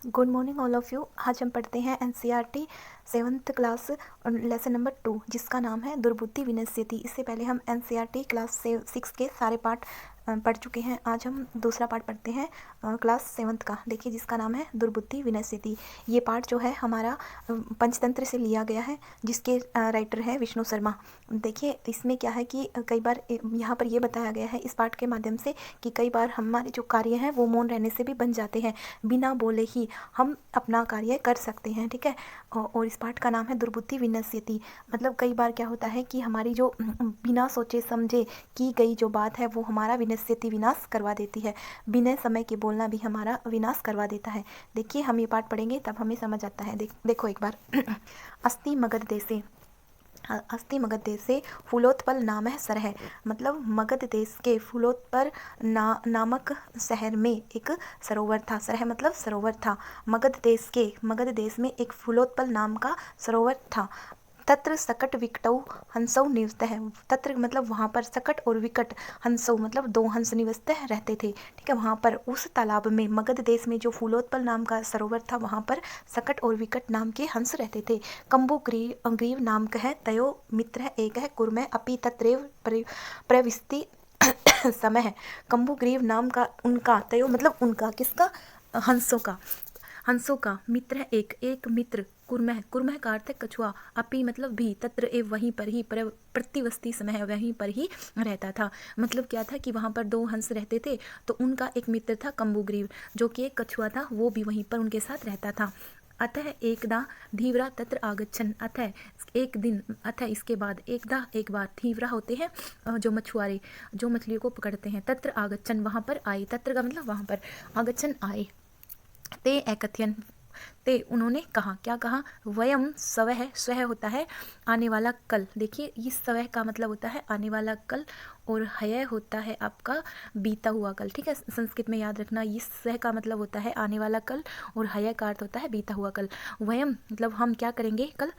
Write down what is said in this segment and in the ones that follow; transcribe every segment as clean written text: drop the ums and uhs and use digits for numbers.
Good morning all of you. आज हम पढ़ते हैं NCERT 7th class lesson number 2 जिसका नाम है दुर्बुद्धि विनश्यति। इससे पहले हम एनसीईआरटी क्लास 6 के सारे पार्ट पढ़ चुके हैं। आज हम दूसरा पार्ट पढ़ते हैं क्लास 7th का। देखिए जिसका नाम है दुर्बुद्धि विनश्यति। ये पार्ट जो है हमारा पंचतंत्र से लिया गया है जिसके राइटर है विष्णु शर्मा। देखिए इसमें क्या है कि कई बार यहाँ पर ये बताया गया है इस पाठ के माध्यम से कि कई बार हमारे जो कार्य हैं वो मौन रहने से भी बन जाते हैं। बिना बोले ही हम अपना कार्य कर सकते हैं, ठीक है। और इस पाठ का नाम है दुर्बुद्धि विनश्यति। मतलब कई बार क्या होता है कि हमारी जो बिना सोचे समझे की गई जो बात है वो हमारा विनश्यति विनाश करवा देती है। बिना समय के बोलना भी हमारा विनाश करवा देता है। देखिए हम ये पाठ पढ़ेंगे तब हमें समझ आता है। देखो एक बार अस्ति मगध देशे, अस्ति मगध देश से फूलोत्पल नाम है सरह। मतलब मगध देश के फूलोत्पल नामक शहर में एक सरोवर था। सरह मतलब सरोवर था। मगध देश में एक फूलोत्पल नाम का सरोवर था। तत्र सकट विकटौ हंसौ निवसतः। तत्र मतलब वहाँ पर, सकट और विकट, हंसौ मतलब दो हंस निवसतः रहते थे, ठीक है। वहाँ पर उस तालाब में, मगध देश में जो फूलोत्पल नाम का सरोवर था वहाँ पर सकट और विकट नाम के हंस रहते थे। कंबु ग्रीव नाम का है तयो मित्र एक है कुर्म अपि तत्रेव प्रविष्टि समय। कंबु ग्रीव नाम का उनका, तयो मतलब उनका, किसका, हंसों का मित्र एक मित्र, कुर्मह का अर्थ है कछुआ, अपि मतलब भी, तत्र एव वहीं पर ही, प्रतिवस्ती समय वहीं पर ही रहता था। मतलब क्या था कि वहाँ पर दो हंस रहते थे तो उनका एक मित्र था कंबुग्रीव जो कि एक कछुआ था, वो भी वहीं पर उनके साथ रहता था। अतः एकदा धीवरा तत्र आगच्छन, अतः एक दिन, अतः इसके बाद, एकदा एक बार, धीवरा होते हैं जो मछुआरे जो मछलियों को पकड़ते हैं, तत्र आगच्छन वहाँ पर आए, तत्र का मतलब वहाँ पर, आगच्छन आए, ते एकथयन ते उन्होंने कहा, क्या कहा, वयम स्वह, स्वह होता है आने वाला कल। देखिए इस स्वह का मतलब होता है आने वाला कल और हय होता है आपका बीता हुआ कल, ठीक है। संस्कृत में याद रखना, इस स्वह का मतलब होता है आने वाला कल और हय का अर्थ होता है बीता हुआ कल। वयम मतलब हम क्या करेंगे कल,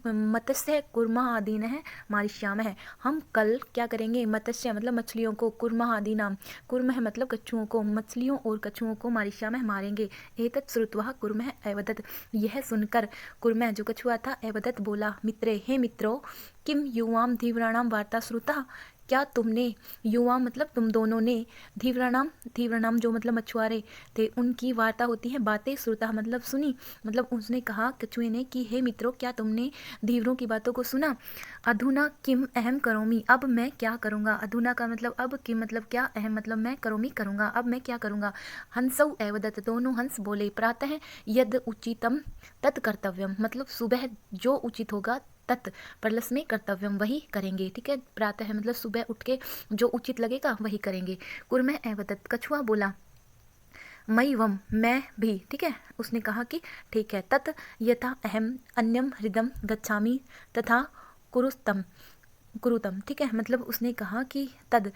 मत्स्य कुर्मा आदि है मारिष्याम है, हम कल क्या करेंगे, मत्स्य मतलब मछलियों को, कुर्मा आदि नाम, कुर्म है मतलब कछुओं को, मछलियों और कछुओं को मारिष्याम मारेंगे। एतत् श्रुत्वा कुर्मः एवदत्, यह सुनकर कुर्मः जो कछुआ था एवदत् बोला, मित्रे हे मित्रों, किम युवाम धीवराणाम वार्ता श्रुता, क्या तुमने, युवा मतलब तुम दोनों ने, धीवराणाम जो मतलब मछुआरे थे उनकी वार्ता होती है बातें, श्रुता मतलब सुनी। मतलब उसने कहा कछुए ने कि हे मित्रों क्या तुमने धीवरों की बातों को सुना। अधुना किम अहम करोमी, अब मैं क्या करूँगा। अधुना का मतलब अब, किम मतलब क्या, अहम मतलब मैं, करोमी करूँगा, अब मैं क्या करूँगा। हंसौ एवदत् दोनों हंस बोले, प्रातः यद उचितम तत् कर्तव्यम, मतलब सुबह जो उचित होगा, तत् परलस में कर्तव्यम वही करेंगे, ठीक है। प्रातः मतलब सुबह उठ के जो उचित लगेगा वही करेंगे। कुर्मः एवदत् कछुआ बोला, मई वम मैं भी, ठीक है। उसने कहा कि ठीक है, तत् यथा अहम अन्यम हृदम गच्छामि तथा कुरुतम, ठीक है। मतलब उसने कहा कि तब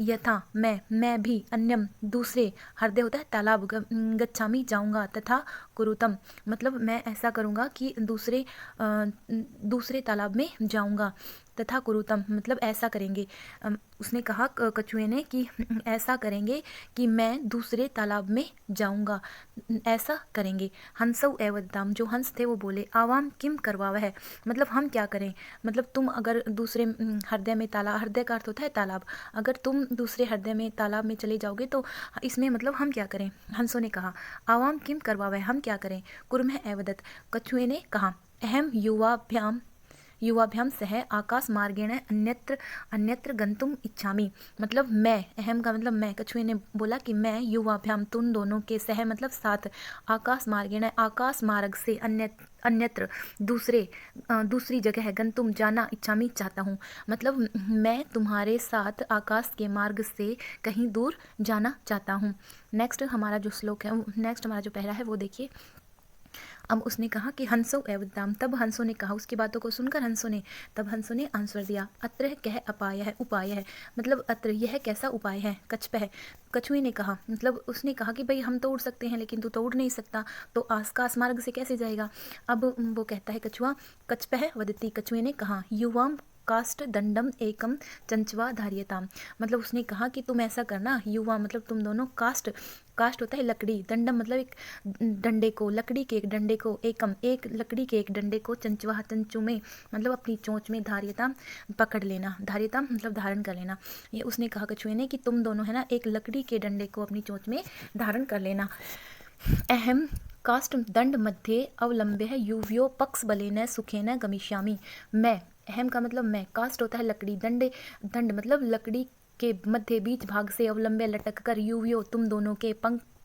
यथा मैं भी, अन्यम दूसरे, हृदय होता है तालाब, गच्छामी जाऊंगा, तथा कुरुतम मतलब मैं ऐसा करूंगा कि दूसरे तालाब में जाऊंगा, तथा कुरुतम मतलब ऐसा करेंगे। उसने कहा कछुए ने कि ऐसा करेंगे कि मैं दूसरे तालाब में जाऊंगा, ऐसा करेंगे। हंसौ एवदाम जो हंस थे वो बोले, आवाम किम करवाव है, मतलब हम क्या करें। मतलब तुम अगर दूसरे हृदय में, तालाब, हृदय का अर्थ होता है तालाब, अगर तुम दूसरे हृदय में तालाब में चले जाओगे तो इसमें मतलब हम क्या करें। हंसों ने कहा, आवाम किम करवावे हम क्या करें। कुर्मः एवदत् कछुए ने कहा, अहम युवाभ्याम सह आकाश मार्गेण अन्यत्र गंतुम इच्छामि, मतलब मैं, अहम का मतलब मैं, कछुए ने बोला कि मैं युवाभ्याम तुम दोनों के, सह मतलब साथ, आकाश मार्गेण आकाश मार्ग से, अन्यत्र दूसरी जगह है, गंतुम जाना, इच्छामि चाहता हूँ, मतलब मैं तुम्हारे साथ आकाश के मार्ग से कहीं दूर जाना चाहता हूँ। नेक्स्ट हमारा जो श्लोक है, नेक्स्ट हमारा जो पहला है वो देखिए। अब उसने कहा कि हंसो एवदाम, तब हंसों ने कहा, उसकी बातों को सुनकर हंसों ने आंसर दिया, अत्र कह अपाय है, उपाय है, मतलब अत्र यह कैसा उपाय है, कछपह, कछुए ने कहा, मतलब उसने कहा कि भाई हम तो उड़ सकते हैं लेकिन तू तो उड़ नहीं सकता, तो आकाश मार्ग से कैसे जाएगा। अब वो कहता है कछुआ, कछपह वदती, कछुए ने कहा, युवाम काष्ठ दंडम एकम चंचवा धार्यताम, मतलब उसने कहा कि तुम ऐसा करना युवा, मतलब तुम दोनों काष्ठ, काष्ठ होता है लकड़ी, दंडम मतलब एक डंडे को, लकड़ी के एक डंडे को, एकम एक लकड़ी के एक डंडे को, चंचवा चंचू में मतलब अपनी चोंच में, धार्यता पकड़ लेना, धार्यता मतलब धारण कर लेना। ये उसने कहा कछुए ने कि तुम दोनों है ना एक लकड़ी के डंडे को अपनी चोंच में धारण कर लेना। अहम काष्ठ दंड मध्ये अवलंब्य है युव्यो पक्ष बलेन सुखेन गमिष्यामि, मैं, अहम का मतलब मैं, काष्ठ होता है लकड़ी, दंड, दंड मतलब लकड़ी के मध्य बीच भाग से, अवलंब्य लटक कर, युव्यो तुम दोनों के,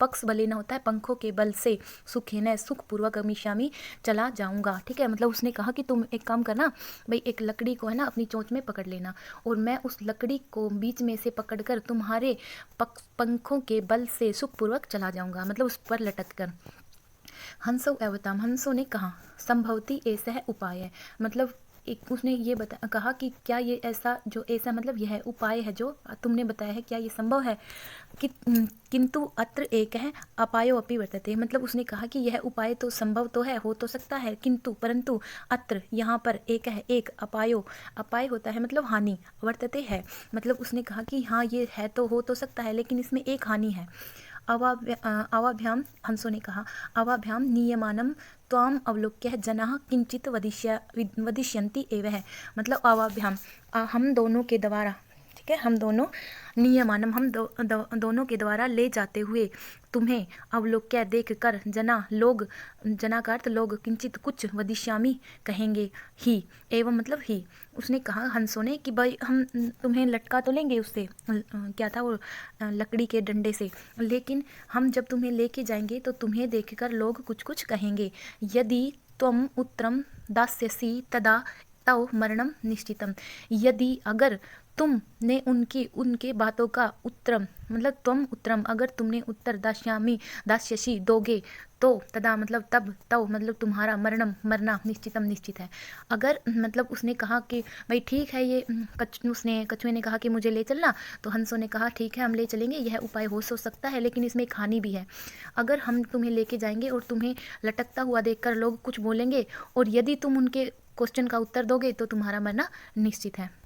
पक्ष बलेना होता है पंखों के बल से, सुखेन सुखपूर्वक, गमिष्यामि चला जाऊंगा। ठीक है, मतलब उसने कहा कि तुम एक काम करना भाई, एक लकड़ी को है ना अपनी चोंच में पकड़ लेना और मैं उस लकड़ी को बीच में से पकड़कर तुम्हारे पंखों के बल से सुखपूर्वक चला जाऊंगा, मतलब उस पर लटक कर। हंसो एवताम, हंसों ने कहा संभवती ऐसा है उपाय, मतलब एक उसने ये कहा कि क्या ये ऐसा, जो ऐसा मतलब यह उपाय है जो तुमने बताया है, क्या ये संभव है कि, किंतु अत्र एक है अपायो अपि वर्तते, मतलब उसने कहा कि यह उपाय तो संभव तो है, हो तो सकता है, किंतु परंतु अत्र यहाँ पर एक है, एक अपायो, अपाय होता है मतलब हानि, वर्तते है, मतलब उसने कहा कि हाँ ये है तो हो तो सकता है, लेकिन इसमें एक हानि है। अवाभ्याम, हंसों ने कहा अवाभ्याम नियमानम त्वाम अवलोक्य जनाः किंचित वदिष्यन्ति एव है, मतलब अवाभ्याम हम दोनों के द्वारा, ठीक है, हम दोनों नियमानम हम दोनों के द्वारा ले जाते हुए तुम्हें अवलोक्य देख कर जना लोग, जना का अर्थ लोग, किंचित कुछ, वदिष्यामि कहेंगे, ही एवं मतलब ही, उसने कहा हंसों ने कि भाई हम तुम्हें लटका तो लेंगे उससे, क्या था वो लकड़ी के डंडे से, लेकिन हम जब तुम्हें लेके जाएंगे तो तुम्हें देखकर लोग कुछ कुछ कहेंगे, यदि त्वम उत्तरम दास्यसि तदा तव मरणम निश्चितम, यदि अगर तुमने उनके बातों का उत्तरम मतलब त्वम उत्तरम, अगर तुमने उत्तर दास्यामि दास्यसि दोगे तो तदा मतलब तब, तव मतलब तुम्हारा, मरणम मरना, निश्चितम निश्चित है। अगर मतलब उसने कहा कि भाई ठीक है ये उसने कछुए ने कहा कि मुझे ले चलना, तो हंसों ने कहा ठीक है हम ले चलेंगे, यह उपाय हो सकता है, लेकिन इसमें एक हानि भी है, अगर हम तुम्हें लेके जाएंगे और तुम्हें लटकता हुआ देखकर लोग कुछ बोलेंगे और यदि तुम उनके क्वेश्चन का उत्तर दोगे तो तुम्हारा मरना निश्चित है।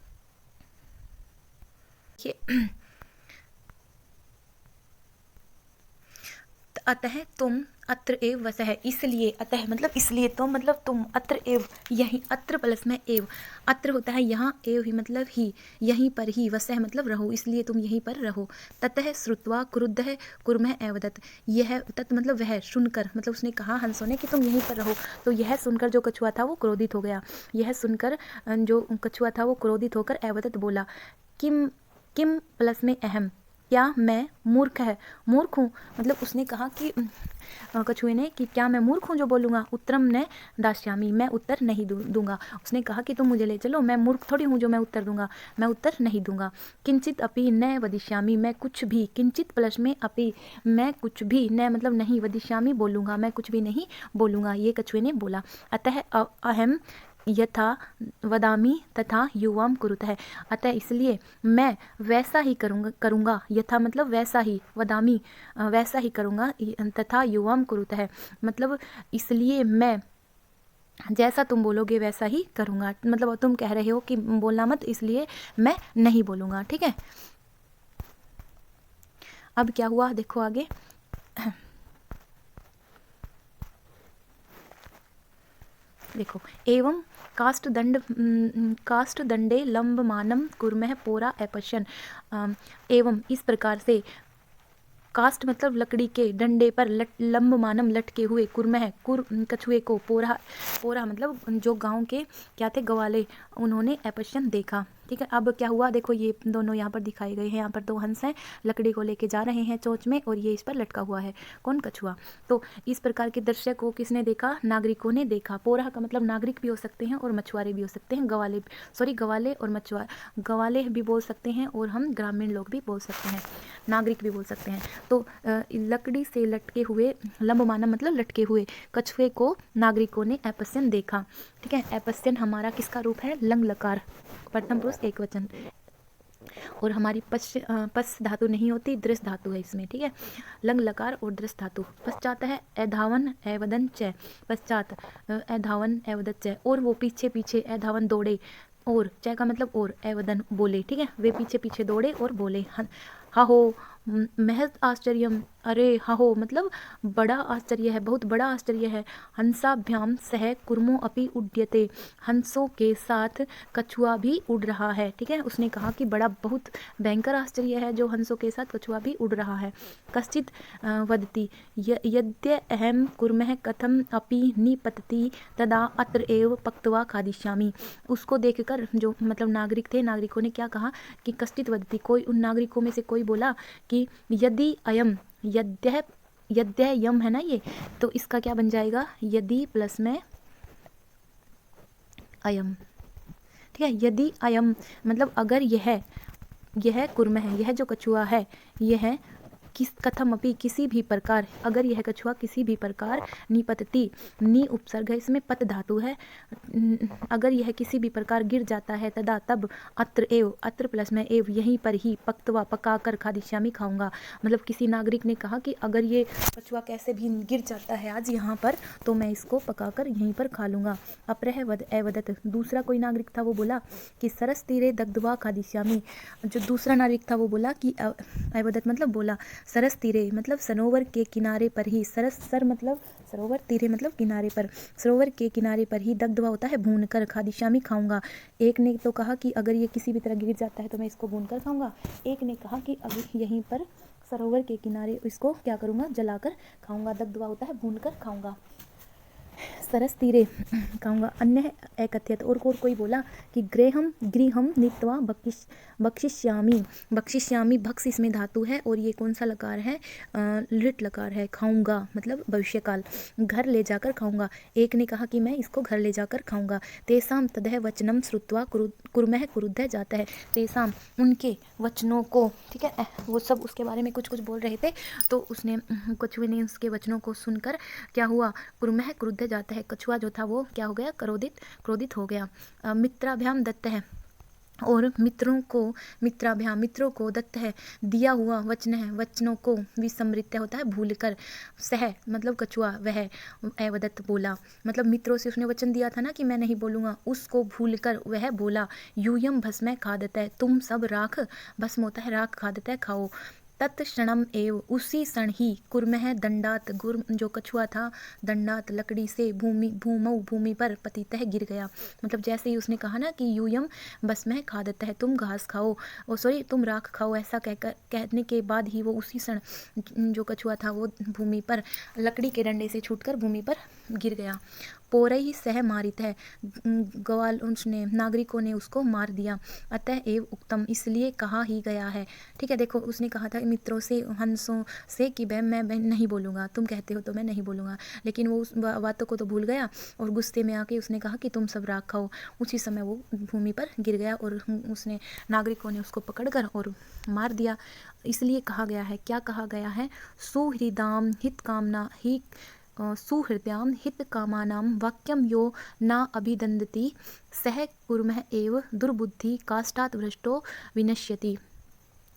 अतः तुम अत्र एव वसः, इसलिए, अतः मतलब इसलिए, तो मतलब तुम, अत्र एव यही, अत्र प्लस में एव, अत्र होता है यहाँ, एव ही मतलब ही, यहीं पर ही, वसः मतलब रहो, इसलिए तुम यहीं पर रहो। ततः श्रुत्वा क्रुद्धः कुर्मः एवदत्, यह तत् मतलब वह, सुनकर मतलब उसने कहा हंसों ने कि तुम यहीं पर रहो, तो यह सुनकर जो कछुआ था वो क्रोधित हो गया, यह सुनकर जो कछुआ था वो क्रोधित होकर एवदत् बोला, किम किम प्लस में अहम, क्या मैं मूर्ख है, मूर्ख हूँ, मतलब उसने कहा कि कछुए ने कि क्या मैं मूर्ख हूँ जो बोलूँगा, उत्तरम ने दास्यामि, मैं उत्तर नहीं दूंगा, उसने कहा कि तुम मुझे ले चलो, मैं मूर्ख थोड़ी हूँ जो मैं उत्तर दूंगा, मैं उत्तर नहीं दूंगा। किंचित अपि न वदिष्यामि, मैं कुछ भी, किंचित प्लस में अपि, मैं कुछ भी, न मतलब नहीं, वदिष्यामि बोलूँगा, मैं कुछ भी नहीं बोलूँगा, ये कछुए ने बोला। अतः अहम यथा वदामि तथा युवाम कुरुतः, अतः इसलिए मैं वैसा ही करूँगा, यथा मतलब वैसा ही, वदामि वैसा ही करूँगा, तथा युवाम कुरुतः मतलब इसलिए मैं जैसा तुम बोलोगे वैसा ही करूँगा, मतलब तुम कह रहे हो कि बोलना मत, इसलिए मैं नहीं बोलूँगा। ठीक है, अब क्या हुआ देखो आगे। देखो, एवं काष्ठ दंडे लंबमानम कुर्मः पोरा अपश्यन, एवं इस प्रकार से काष्ठ मतलब लकड़ी के डंडे पर लंबमानम लटके हुए, कुर्मः कछुए को, पोरा मतलब जो गांव के क्या थे, गवाले, उन्होंने अपश्यन देखा। ठीक है, अब क्या हुआ देखो, ये दोनों यहाँ पर दिखाए गए हैं, यहाँ पर दो हंस हैं, लकड़ी को लेके जा रहे हैं चोंच में, और ये इस पर लटका हुआ है, कौन, कछुआ। तो इस प्रकार के दृश्य को किसने देखा, नागरिकों ने देखा। पोरा का मतलब नागरिक भी हो सकते हैं और मछुआरे भी हो सकते हैं, गवाले और मछुआरे, गवाले भी बोल सकते हैं और हम ग्रामीण लोग भी बोल सकते हैं, नागरिक भी बोल सकते हैं। तो लकड़ी से लटके हुए, लंबमानम मतलब लटके हुए कछुए को नागरिकों ने अपश्यन देखा। ठीक है, अपश्यन हमारा किसका रूप है, लंग लकार, प्रथम पुरुष एक वचन, और हमारी पस धातु नहीं होती, दृश्य धातु है इसमें। ठीक है, लंग लकार और दृश्य धातु। पश्चात है अधावन एवदन च, पश्चात अधावन एवदत च, और वो पीछे पीछे, अधावन दौड़े, और, च का मतलब और, एवदन बोले, ठीक है, वे पीछे पीछे दौड़े और बोले, हाहो महज आश्चर्यम, अरे हाहो मतलब बड़ा आश्चर्य है, बहुत बड़ा आश्चर्य है। हंसाभ्याम सह कुर्मो अपि उड्यते, हंसों के साथ कछुआ भी उड़ रहा है, ठीक है, उसने कहा कि बड़ा बहुत भयंकर आश्चर्य है जो हंसों के साथ कछुआ भी उड़ रहा है। कश्चित वदति यद्य अहम कुर्मः कथम अपि निपतति तदा अत्र एव पक्त्वा खादिष्यामि। उसको देखकर जो मतलब नागरिक थे, नागरिकों ने क्या कहा कि कश्चित वदति, कोई उन नागरिकों में से कोई बोला कि यदि अयम, यद्य यम है ना ये, तो इसका क्या बन जाएगा, यदि प्लस में अयम, ठीक है, यदि अयम मतलब अगर यह कुर्म है, यह जो कछुआ है, यह किस कथम अपि किसी भी प्रकार, अगर यह कछुआ किसी भी प्रकार निपतति, नी उपसर्ग है, इसमें पत धातु है, अगर यह किसी भी प्रकार गिर जाता है, तदा तब अत्र एव, अत्र प्लस में एव, यहीं पर ही पक्तवा पकाकर खादिष्यामि खाऊंगा। मतलब किसी नागरिक ने कहा कि अगर ये कछुआ कैसे भी गिर जाता है आज यहाँ पर, तो मैं इसको पकाकर यहीं पर खा लूँगा। अप्रह वद एवदत, दूसरा कोई नागरिक था वो बोला कि सरस तीरे दग्धवा खादिष्यामि। जो दूसरा नागरिक था वो बोला कि एवदत मतलब बोला, सरस तीरे मतलब सरोवर के किनारे पर ही, सरस सर मतलब सरोवर, तीरे मतलब किनारे पर, सरोवर के किनारे पर ही दग्धवा होता है भून कर, खादिष्यामि खाऊंगा। एक ने तो कहा कि अगर ये किसी भी तरह गिर जाता है तो मैं इसको भून कर खाऊंगा, एक ने कहा कि अभी यहीं पर सरोवर के किनारे इसको क्या करूंगा, जलाकर खाऊंगा, दग्धवा होता है भून कर खाऊंगा, सरस तीरे खाऊंगा। अन्य एकथ्यत, और कोई बोला कि गृहम नीत्वा बक्षिष्यामि, बक्षिष्यामि भक्ष इसमें धातु है और ये कौन सा लकार है, लिट लकार है, खाऊंगा मतलब भविष्यकाल, घर ले जाकर खाऊंगा। एक ने कहा कि मैं इसको घर ले जाकर खाऊंगा। तेसाम तदह वचनम श्रुत्वा कुर्मः क्रुद्धः जाता है, तेसाम उनके वचनों को, ठीक है, वो सब उसके बारे में कुछ बोल रहे थे, तो उसने कछुए ने उसके वचनों को सुनकर क्या हुआ, कुर्मः क्रुद्धः जाता है, कछुआ जो था वो क्या हो गया, क्रोधित हो गया। मित्राभ्याम दत्त है, और मित्रों को दत्त है, दिया हुआ वचन है, वचनों को विस्मृत्य होता है भूलकर, सह मतलब कछुआ, वह एवदत्त बोला, मतलब मित्रों से उसने वचन दिया था ना कि मैं नहीं बोलूँगा, उसको भूलकर वह बोला, यूयम भस्म खादत है, तुम सब राख, भस्म होता है राख, खादत है खाओ। तत्क्षणम एव, उसी क्षण ही, कुर्मः दंडात, जो कछुआ था, दंडात लकड़ी से, भूमि पर पतितः गिर गया। मतलब जैसे ही उसने कहा ना कि यूयम भस्म खादत है, तुम घास खाओ, तुम राख खाओ, ऐसा कहने के बाद ही वो उसी क्षण जो कछुआ था वो भूमि पर लकड़ी के डंडे से छूटकर भूमि पर गिर गया। पोरई सह मारित है, गवाल उसने नागरिकों ने उसको मार दिया। अतः एव उक्तम, इसलिए कहा ही गया है, ठीक है। देखो उसने कहा था मित्रों से, हंसों से कि मैं नहीं बोलूँगा, तुम कहते हो तो मैं नहीं बोलूँगा, लेकिन वो उस बातों को तो भूल गया और गुस्से में आके उसने कहा कि तुम सब राख खाओ। उसी समय वो भूमि पर गिर गया और उसने नागरिकों ने उसको पकड़कर और मार दिया। इसलिए कहा गया है, क्या कहा गया है, सुहृदाम हित कामना ही, सुहृदयाम हित कामानां वाक्यम यो न अभिदंदति सह कुर्मः एव दुर्बुद्धि काष्ठात् भ्रष्टो विनश्यति।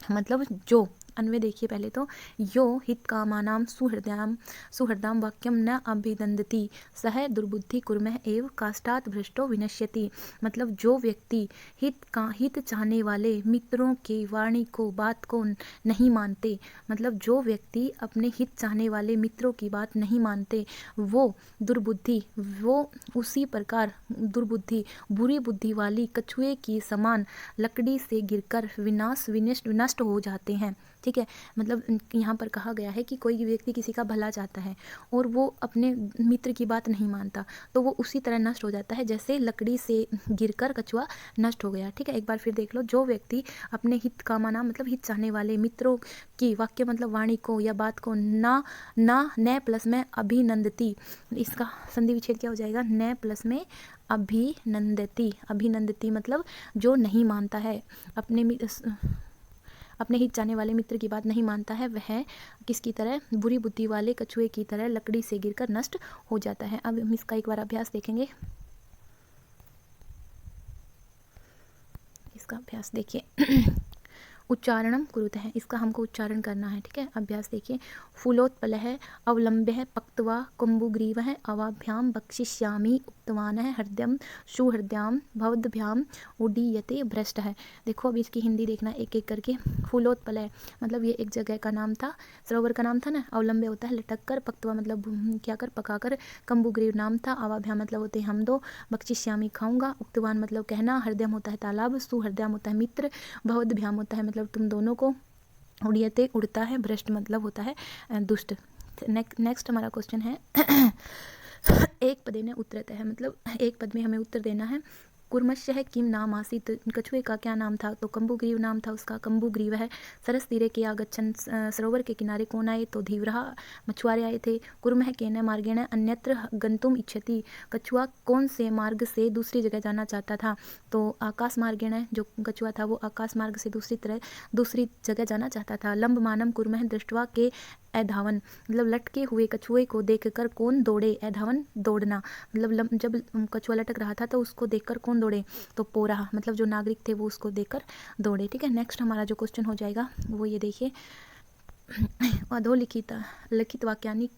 मतलब जो, अन्वय देखिए पहले तो, यो हित कामानाम सुहृदाम वाक्यम न अभिदंदति सह दुर्बुद्धि कुर्मः एव काष्ठात् भ्रष्टो विनश्यति। मतलब जो व्यक्ति हित चाहने वाले मित्रों की वाणी को, बात को नहीं मानते, मतलब जो व्यक्ति अपने हित चाहने वाले मित्रों की बात नहीं मानते, वो दुर्बुद्धि, वो उसी प्रकार दुर्बुद्धि, बुरी बुद्धि वाली कछुए की समान लकड़ी से गिरकर विनष्ट हो जाते हैं, ठीक है। मतलब यहाँ पर कहा गया है कि कोई व्यक्ति किसी का भला चाहता है और वो अपने मित्र की बात नहीं मानता, तो वो उसी तरह नष्ट हो जाता है जैसे लकड़ी से गिरकर कछुआ नष्ट हो गया, ठीक है। एक बार फिर देख लो, जो व्यक्ति अपने हित कामना मतलब हित चाहने वाले मित्रों की वाक्य मतलब वाणी को या बात को न प्लस में अभिनंदती, इसका संधि विच्छेद क्या हो जाएगा, न प्लस में अभिनंदती मतलब जो नहीं मानता है, अपने हित चाहने वाले मित्र की बात नहीं मानता है, वह किसकी तरह, बुरी बुद्धि वाले कछुए की तरह लकड़ी से गिरकर नष्ट हो जाता है। अब हम इसका एक बार अभ्यास देखेंगे। इसका अभ्यास देखिए। उच्चारणम कुरुतः, इसका हमको उच्चारण करना है। ठीक है, अभ्यास देखिए। फूलोत्पलः अवलम्ब्य पक्त्वा कुम्भग्रीवः अवाभ्याम बक्षिष्यामि उक्तवान् हृदयं सुहृदयां भवद्भ्याम उडीयते भ्रष्टः। देखो अब इसकी हिंदी देखना एक एक करके। फूलोत्पलः मतलब ये एक जगह का नाम था, सरोवर का नाम था ना। अवलंब्य होता है लटक कर, पक्त्वा मतलब क्या कर, पका कर, कुम्भग्रीव नाम था, अवाभ्याम मतलब होते हैं हम दो, बक्षिष्यामि खाऊंगा, उक्तवान मतलब कहना, हृदयम होता है तालाब, सुहृदयाम होता है मित्र, भवद्भ्याम होता है मतलब तुम दोनों को, उड़ियते उड़ता है, भ्रष्ट मतलब होता है दुष्ट। नेक्स्ट हमारा क्वेश्चन है एक पदे ने उत्तरत है, मतलब एक पद में हमें उत्तर देना है। कुर्मश्य किम नाम आसीत, कछुए का क्या नाम था, तो कंबुग्रीव नाम था उसका, कंबुग्रीव है। सरस तीरे के आगच्छन, सरोवर के किनारे कौन आए, तो धीवरा मछुआरे आए थे। कुर्मः केन मार्गेण अन्यत्र गंतुम इच्छति, कछुआ कौन से मार्ग से दूसरी जगह जाना चाहता था, तो आकाश मार्गेण, जो कछुआ था वो आकाश मार्ग से दूसरी जगह जाना चाहता था। लंब मानम कुर्मः दृष्टवा के अधावन, मतलब लटके हुए कछुए को देखकर कौन दौड़े, अधावन दौड़ना, मतलब जब कछुआ लटक रहा था तो उसको देखकर कौन दौड़े, तो पोरा मतलब जो नागरिक थे वो उसको देखकर दौड़े। ठीक है, नेक्स्ट हमारा जो क्वेश्चन हो जाएगा वो ये देखिए। अधोलिखित लिखित वाक्यानि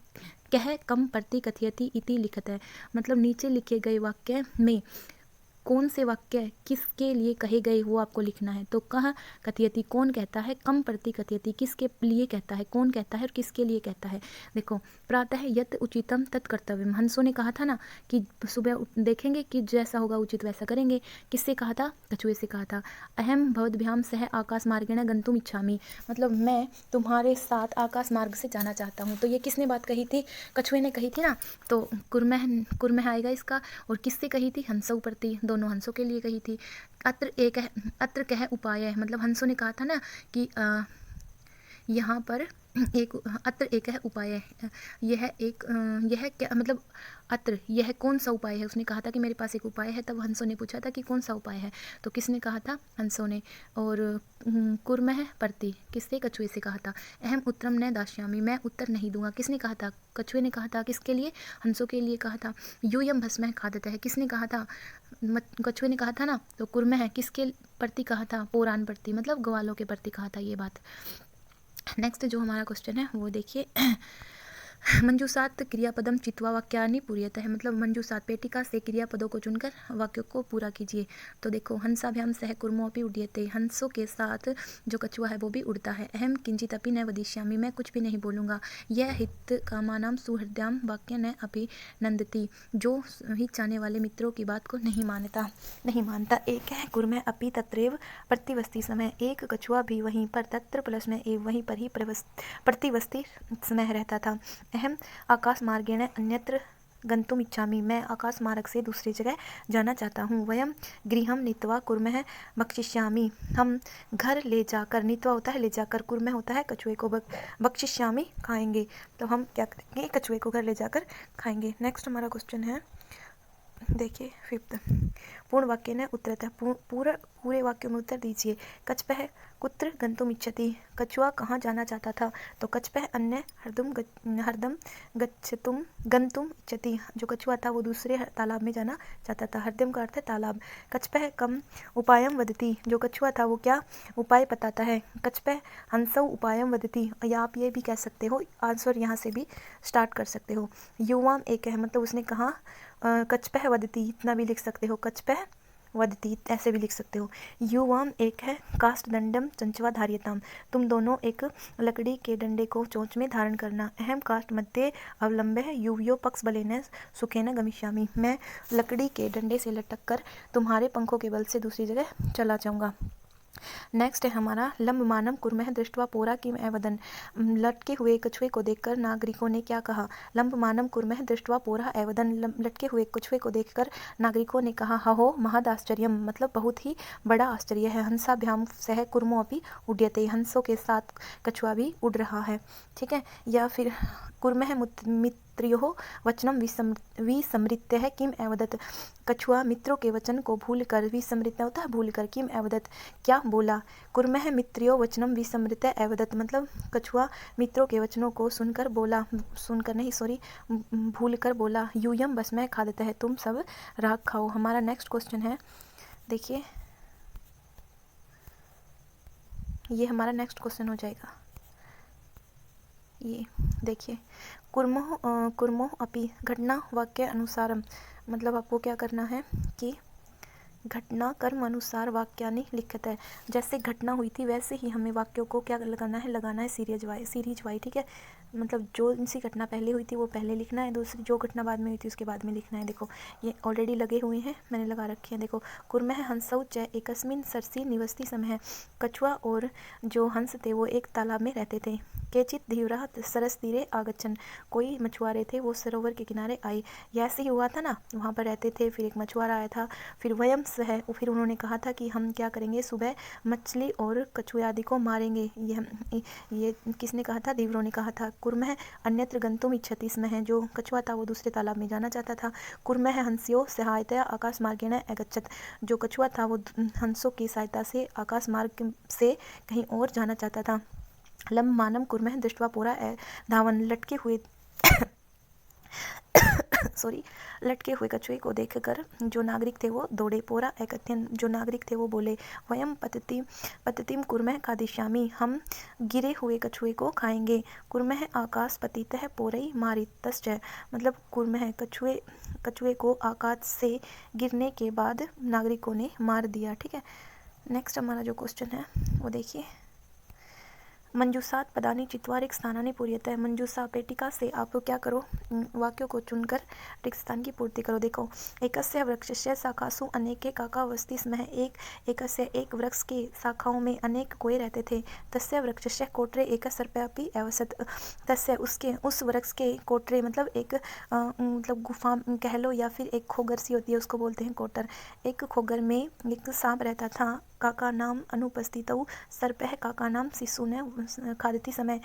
कह कम प्रति कथयति इति लिखत है, मतलब नीचे लिखे गए वाक्य में कौन से वाक्य किसके लिए कहे गए वो आपको लिखना है। तो कह कथयति कौन कहता है, कम प्रति कथयति किसके लिए कहता है, कौन कहता है और किसके लिए कहता है। देखो, प्रातः यत उचितम तत् कर्तव्यम, हंसों ने कहा था ना कि सुबह देखेंगे कि जैसा होगा उचित वैसा करेंगे। किससे कहा था, कछुए से कहा था। अहम भवद्भ्याम सह आकाश मार्गेण गंतुम इच्छामि, मतलब मैं तुम्हारे साथ आकाश मार्ग से जाना चाहता हूँ। तो ये किसने बात कही थी, कछुए ने कही थी ना, तो कुर्मः आएगा इसका। और किससे कही थी, हंसों प्रति, दोनों हंसों के लिए कही थी। अत्र कह उपाय है, मतलब हंसों ने कहा था ना कि यहाँ पर एक अत्र एक है उपाय है, यह क्या मतलब अत्र यह कौन सा उपाय है, उसने कहा था कि मेरे पास एक उपाय है। तब हंसों ने पूछा था कि कौन सा उपाय है, तो किसने कहा था, हंसों ने। और कुर्मः प्रति किससे, कछुए से कहा था। अहम उत्तरम न दास्यामि, मैं उत्तर नहीं दूंगा, किसने कहा था, कछुए ने कहा था। किसके लिए, हंसों के लिए कहा था। यूयम भस्म खादतः है, किसने कहा था, कछुए ने कहा था ना। तो कुर्मः किसके प्रति कहा था, पोरान प्रति मतलब ग्वालों के प्रति कहा था ये बात। नेक्स्ट जो हमारा क्वेश्चन है वो देखिए। मंजूसात क्रियापदम चित्वा वाक्यानि पूर्यतः है, मतलब मंजूसात पेटिका से क्रियापदों को चुनकर वाक्यों को पूरा कीजिए। तो देखो, हंसाभ्याम सह कुर्मोऽपि उड्यते, हंसों के साथ जो कछुआ है वो भी उड़ता है। अहम किंचित अपि न वदिष्यामि, मैं कुछ भी नहीं बोलूँगा। यह हित कामानां सुहृद्याम वाक्य न अपि नंदति, जो हित चाहने वाले मित्रों की बात को नहीं मानता। एक है कुर्मः अपि तत्रैव प्रतिवस्ति समय, एक कछुआ भी वहीं पर, तत्र प्लस में एव वहीं पर ही प्रतिवस्ति समय रहता था। अहम आकाश मार्गेण अन्यत्र गंतुम इच्छामि, मैं आकाश मार्ग से दूसरी जगह जाना चाहता हूँ। वयम गृहम नीत्वा कुर्मः बक्षिष्यामि, हम घर ले जाकर, नीत्वा होता है ले जाकर, कुर्मः होता है कछुए को, बक्षिष्यामि खाएंगे। तो हम क्या करेंगे, कछुए को घर ले जाकर खाएंगे। नेक्स्ट हमारा क्वेश्चन है देखिए 5th, पूर्ण वाक्य ने उत्तरतः, पूरे वाक्य में उत्तर दीजिए। कछपः कुत्र गंतुम इच्छति, कछुआ कहाँ जाना चाहता था, तो कछपः अन्य हरदम गंतुम इच्छति, जो कछुआ था वो दूसरे तालाब में जाना चाहता था। हरदम का अर्थ है तालाब। कछपः कम उपायम वदति, जो कछुआ था वो क्या उपाय बताता है। कछपः हंसौ उपायम वदति, या आप ये भी कह सकते हो, आंसर यहाँ से भी स्टार्ट कर सकते हो। युवाम एक है, मतलब उसने कहा कछपः वदति, इतना भी लिख सकते हो, कछपः वदति ऐसे भी लिख सकते हो। युवाम एक है काष्ठ दंडम चंचवा धार्यताम, तुम दोनों एक लकड़ी के डंडे को चोंच में धारण करना। अहम काष्ठ मध्ये अवलंबे है युवयो पक्ष बलेन सुखेन गमिष्यामि, मैं लकड़ी के डंडे से लटक कर तुम्हारे पंखों के बल से दूसरी जगह चला जाऊंगा। नेक्स्ट है हमारा लंब मानम कुर्मः दृष्टवा पोरा किम एवदन, लटके हुए कछुए को देखकर नागरिकों ने क्या कहा। लंब मानम कुर्मः दृष्टवा पोरा एवदन, लटके हुए कछुए को देखकर नागरिकों ने कहा। हो महद आश्चर्यम, मतलब बहुत ही बड़ा आश्चर्य है। हंसाभ्याम सह कुर्मो अपि उड्यते, हंसों के साथ कछुआ भी उड़ रहा है। ठीक है, या फिर कुर्मः मित्र्योः वचनम विस्मृत्य है किम एवदत, कछुआ मित्रों के वचन को भूलकर, विस्मृत्य होता है भूलकर, किम एवदत क्या बोला। कुर्मः मित्र्यो वचनम विस्मृत्य एवदत, मतलब कछुआ मित्रों के वचनों को सुनकर बोला, भूलकर बोला। यूयम भस्म खादतः है, तुम सब राख खाओ। हमारा नेक्स्ट क्वेश्चन है देखिए, ये हमारा नेक्स्ट क्वेश्चन हो जाएगा। ये देखिए, कुर्मोह अपि घटना वाक्य अनुसारम, मतलब आपको क्या करना है कि घटना कर्म अनुसार वाक्यानि लिखत है। जैसे घटना हुई थी वैसे ही हमें वाक्यों को क्या लगाना है सीरीज वाई, ठीक है। मतलब जो इनसी घटना पहले हुई थी वो पहले लिखना है, दूसरी जो घटना बाद में हुई थी उसके बाद में लिखना है। देखो ये ऑलरेडी लगे हुए हैं, मैंने लगा रखे हैं। देखो, कुर्मः हंसौ च एकस्मिन् सरसि निवसति समः, कछुआ और जो हंस थे वो एक तालाब में रहते थे। केचित् धीवरः सरस तीरे आगच्छन्, कोई मछुआरे थे वो सरोवर के किनारे आए। ऐसे ही हुआ था ना, वहाँ पर रहते थे, फिर एक मछुआरा आया था, फिर वयम सह, फिर उन्होंने कहा था कि हम क्या करेंगे, सुबह मछली और कछुए आदि को मारेंगे। ये किसने कहा था? धीवरों ने कहा था। कुर्मः अन्यत्र गन्तुम् इच्छति स्म, जो कछुआ था वो दूसरे तालाब में जाना चाहता था। कुर्मः हंस्यो सहायतया आकाश मार्गेण अगच्छत्, जो कछुआ था वो हंसों की सहायता से आकाश मार्ग से कहीं और जाना चाहता था। लम मानम कुर्मः दृष्ट्वा पुरा धावन, लटके हुए सॉरी, लटके हुए कछुए को देखकर जो नागरिक थे वो दौड़े। पोरा एकत्यन, जो नागरिक थे वो बोले, वयम पततिम कुर्मः खादिष्यामि, हम गिरे हुए कछुए को खाएंगे। कुर्मः आकाश पतितः पोरई मारितश्च, मतलब कुर्मः कछुए को आकाश से गिरने के बाद नागरिकों ने मार दिया। ठीक है, नेक्स्ट हमारा जो क्वेश्चन है वो देखिए। मंजूसात पदानि चित्वारिक स्थानानि पूर्यतः, मंजूसा पेटिका से आप क्या करो, वाक्यों को चुनकर रिक्त स्थान की पूर्ति करो। देखो, एकस्य वृक्षस्य शाखासु अनेके काकावस्ति स्मः, एक वृक्ष के शाखाओं में अनेक कोए रहते थे। तस्य वृक्षस्य कोटरे एक सर्पयापि अवसत, तस्य उसके उस वृक्ष के कोटरे मतलब एक मतलब गुफा कह लो या फिर एक खोगर सी होती है, उसको बोलते हैं कोटर। एक खोगर में एक सांप रहता था। काका नाम अनुपस्थितौ सर्पः, काका नाम शिशु ने खादती समय,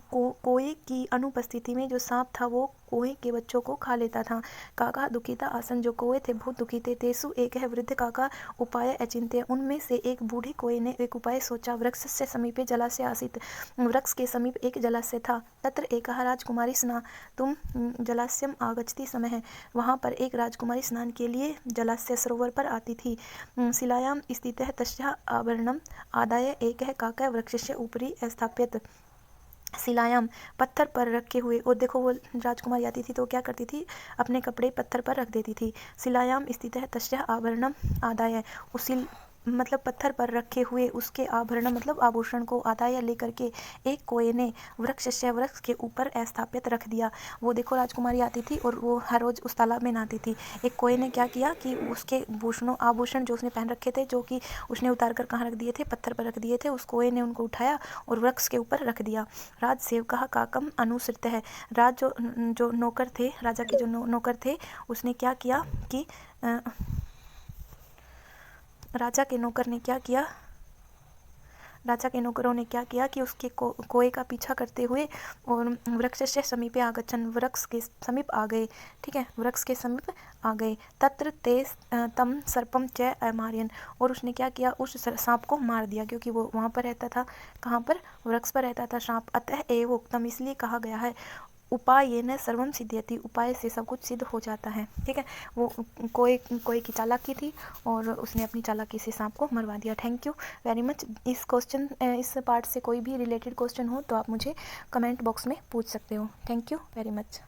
कोए की अनुपस्थिति में जो सांप था वो कोए के बच्चों को खा लेता था। काका दुखिता आसन, जो कोए थे बहुत दुखी थे। तेसु एक है वृद्ध काका उपाय अचिंत्य, उनमें से एक बूढ़े कोए ने एक उपाय सोचा। वृक्ष से समीपे जलाशय आसीत, वृक्ष के समीप एक जलाशय था। तत्र एकः राजकुमारी स्ना तुम जलाशयम आगच्छति समय, वहाँ पर एक राजकुमारी स्नान के लिए जलाशय सरोवर पर आती थी। शिलायां स्थितः तस्याः आभरणम् आदाय एकः काकः वृक्षस्य उपरि स्थाप्यत, शिलायाम पत्थर पर रखे हुए, और देखो वो राजकुमारी आती थी तो क्या करती थी, अपने कपड़े पत्थर पर रख देती थी। शिलायाम स्थितः तस्याः आभरणम् आदाय, उसी मतलब पत्थर पर रखे हुए उसके आभरण मतलब आभूषण को आदाय लेकर के एक कोए ने वृक्ष के ऊपर स्थापित रख दिया। वो देखो राजकुमारी आती थी और वो हर रोज उस तालाब में नहाती थी। एक कोए ने क्या किया कि उसके आभूषण जो उसने पहन रखे थे, जो कि उसने उतार कर कहाँ रख दिए थे, पत्थर पर रख दिए थे, उस कोए ने उनको उठाया और वृक्ष के ऊपर रख दिया। राज सेवकः काकम अनुसृत है, राज जो नौकर थे, राजा के जो नौकर थे, उसने क्या किया कि राजा के नौकरों ने क्या किया कि उसके कोए का पीछा करते हुए और वृक्ष से समीपे आगच्छन, वृक्ष के समीप आ गए। ठीक है, वृक्ष के समीप आ गए। तत्र ते तम सर्पम च अमार्यन, और उसने क्या किया, उस सांप को मार दिया, क्योंकि वो वहाँ पर रहता था, कहाँ पर, वृक्ष पर रहता था सांप। अतः एव उक्तम, इसलिए कहा गया है, उपायेन सर्वम सिद्ध्यति, उपाय से सब कुछ सिद्ध हो जाता है। ठीक है, वो कोई की चालाकी थी और उसने अपनी चालाकी से सांप को मरवा दिया। Thank you very much. इस पार्ट से कोई भी रिलेटेड क्वेश्चन हो तो आप मुझे कमेंट बॉक्स में पूछ सकते हो। Thank you very much.